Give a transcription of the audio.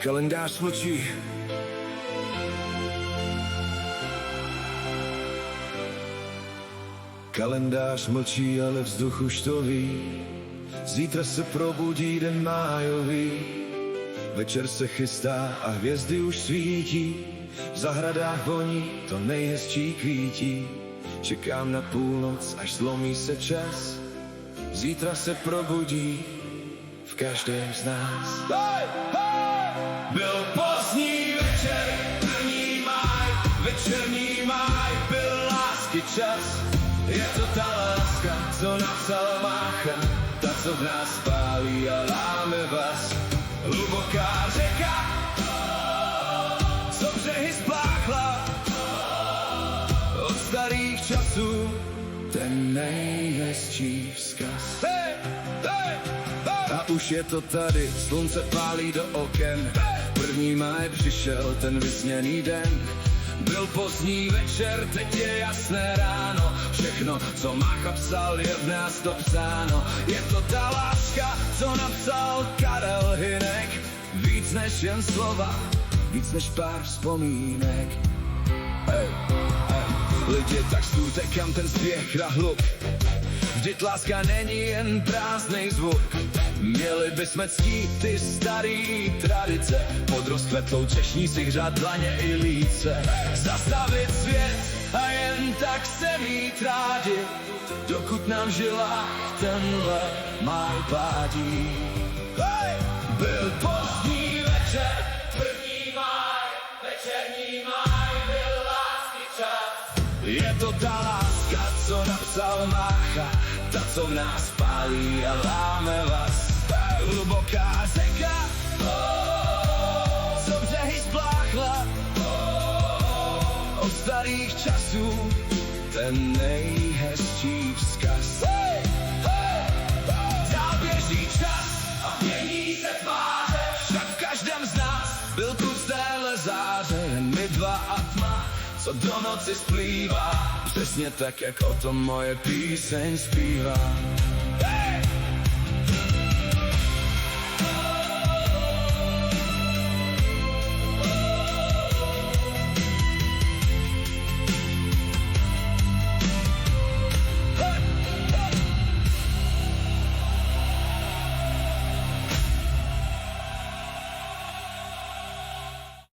Kalendář mlčí. Kalendář mlčí, ale vzduch už to ví. Zítra se probudí den májový. Večer se chystá a hvězdy už svítí. V zahradách voní to nejhezčí kvítí. Čekám na půlnoc, až zlomí se čas. Zítra se probudí v každém z nás. Byl pozdní večer, 1. máj, večerní máj, byl lásky čas. Je to ta láska, co napsal Mácha, ta, co v nás pálí a láme vás. Hluboká řeka, co břehy spláchla, od starých časů ten nejhezčí vzkaz. A už je to tady, slunce pálí do oken. 1. máj přišel ten vysněný den. Byl pozdní večer, teď je jasné ráno. Všechno, co Mácha psal, je v nás to psáno. Je to ta láska, co napsal Karel Hynek. Víc než jen slova, víc než pár vzpomínek. Lidi, tak stůjte, kam ten spěch a hluk. Vždyť láska není jen prázdnej zvuk. Měli bychom ctít ty starý tradice, pod rozkvetlou češní si hřát dlaně i líce. Zastavit svět a jen tak se mít rádi, dokud nám žilách tenhle máj pádí. Byl pozdní večer, 1. máj, večerní máj, byl lásky čas. Je to ta láska, co napsal Mácha, ta, co v nás pálí a láme vás. Hluboká řeka, co břehy spláchla, od starých časů ten nejhezčí vzkaz. Dál běží čas a mění se tváře, však v každém z nás byl kus téhle záře. Jen my dva a tma, co do noci splývá, přesně tak, jak o tom moje píseň zpívá.